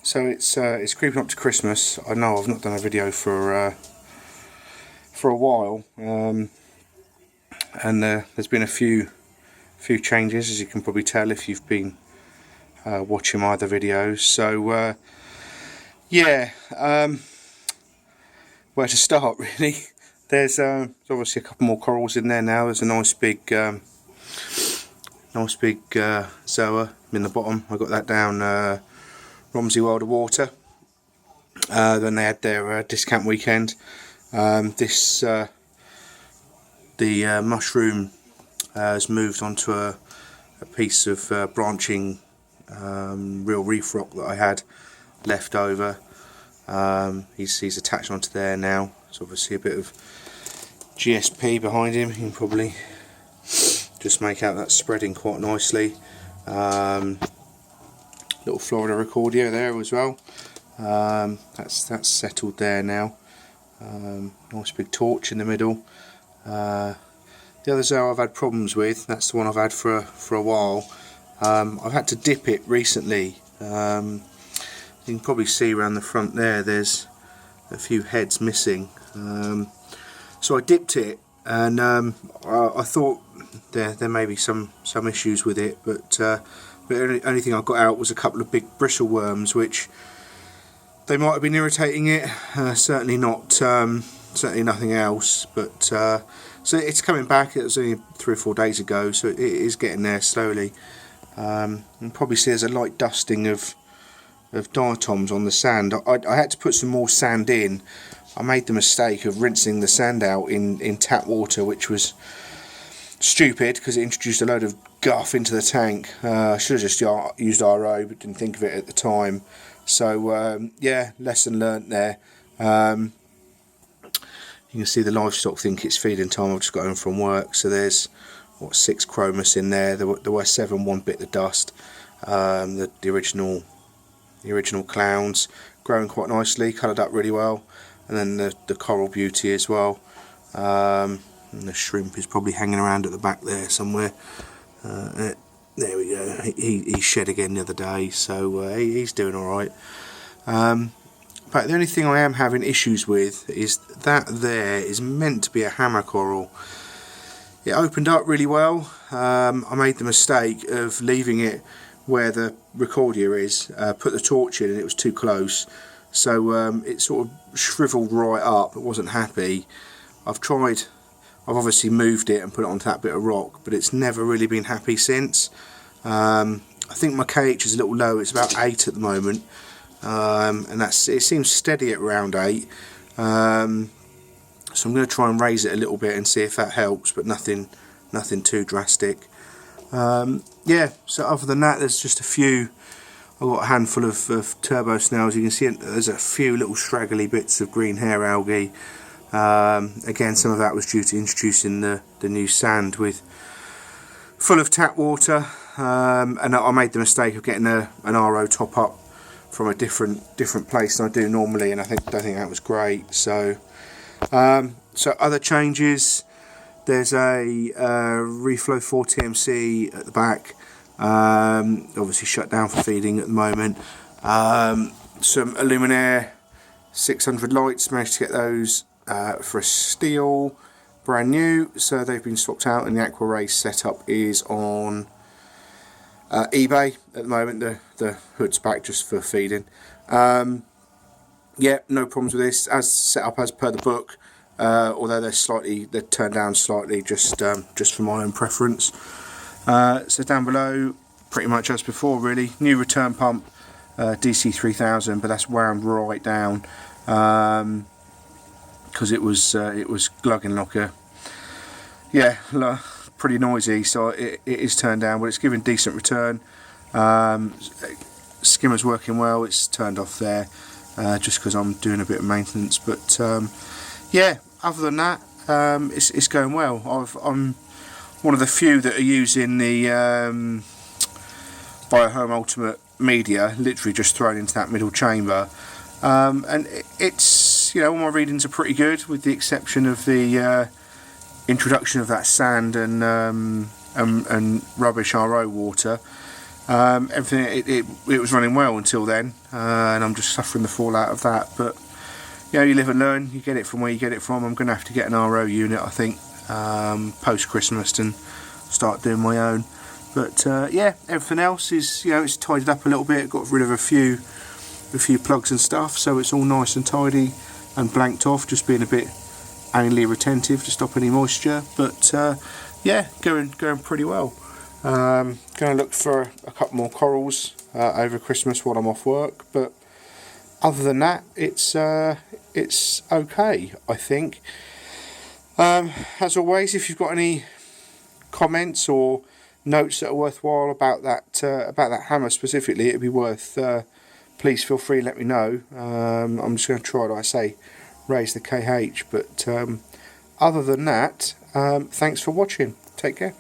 So it's creeping up to Christmas. I know I've not done a video for a while, and there's been a few changes, as you can probably tell if you've been watching my other videos. So yeah, where to start really? There's obviously a couple more corals in there now. There's a nice big zoa in the bottom. I got that down Romsey World of Water. Then they had their discount weekend. The mushroom has moved onto a piece of branching real reef rock that I had left over. He's attached onto there now. There's obviously a bit of GSP behind him. You can probably just make out that spreading quite nicely. Little Florida recordia there as well. That's settled there now. Nice big torch in the middle. The other zoa I've had problems with. That's the one I've had for a while. I've had to dip it recently. You can probably see around the front there. There's a few heads missing. So I dipped it, and I thought there may be some issues with it, but the only thing I got out was a couple of big bristle worms, which they might have been irritating it. Certainly nothing else. But so it's coming back. It was only 3 or 4 days ago, so it is getting there slowly. You can probably see there's a light dusting of diatoms on the sand. I had to put some more sand in. I made the mistake of rinsing the sand out in tap water, which was stupid because it introduced a load of guff into the tank. I should have just used RO, but didn't think of it at the time. So yeah, lesson learnt there. You can see the livestock think it's feeding time. I've just got home from work, so there's 6 chromis in there. There were 7. One bit the dust. The original clowns growing quite nicely, coloured up really well, and then the coral beauty as well. And the shrimp is probably hanging around at the back there somewhere. There we go. He shed again the other day, so he's doing all right. But the only thing I am having issues with is that there is meant to be a hammer coral. It opened up really well. I made the mistake of leaving it where the recordia is. Put the torch in and it was too close, so it sort of shriveled right up. It wasn't happy. I've obviously moved it and put it onto that bit of rock, but it's never really been happy since. I think my KH is a little low. It's about 8 at the moment, and it seems steady at around 8. So I'm going to try and raise it a little bit and see if that helps, but nothing too drastic. Yeah, so other than that, there's just a few. I've got a handful of turbo snails. You can see there's a few little straggly bits of green hair algae. Again, some of that was due to introducing the new sand full of tap water, and I made the mistake of getting an RO top up from a different place than I do normally, and I don't think that was great. So other changes. There's a Reflow 4 TMC at the back, obviously shut down for feeding at the moment. Some Illuminaire 600 lights, managed to get those for a steal, brand new, so they've been swapped out, and the Aqua Race setup is on eBay at the moment. The hood's back just for feeding. Yeah, no problems with this, as set up as per the book, although they're turned down slightly just for my own preference. So down below, pretty much as before really. New return pump, DC 3000, but that's wound right down. Because it was glugging like pretty noisy, so it is turned down, but it's giving decent return. Skimmer's working well. It's turned off there just because I'm doing a bit of maintenance, but yeah, other than that, it's going well. I'm one of the few that are using the Biohome Ultimate media, literally just thrown into that middle chamber, and it's, all my readings are pretty good, with the exception of the introduction of that sand and rubbish RO water. Everything it was running well until then, and I'm just suffering the fallout of that. But you know, you live and learn. You get it from where you get it from. I'm going to have to get an RO unit, I think, post Christmas, and start doing my own. But yeah, everything else is, you know, it's tidied up a little bit. Got rid of a few plugs and stuff, so it's all nice and tidy and blanked off. Just being a bit anally retentive to stop any moisture. But yeah, going pretty well. Going to look for a couple more corals over Christmas while I'm off work. But other than that, it's okay, I think. As always, if you've got any comments or notes that are worthwhile about that hammer specifically, it'd be worth. Please feel free to let me know. I'm just going to try, like I say, raise the KH. But other than that, thanks for watching. Take care.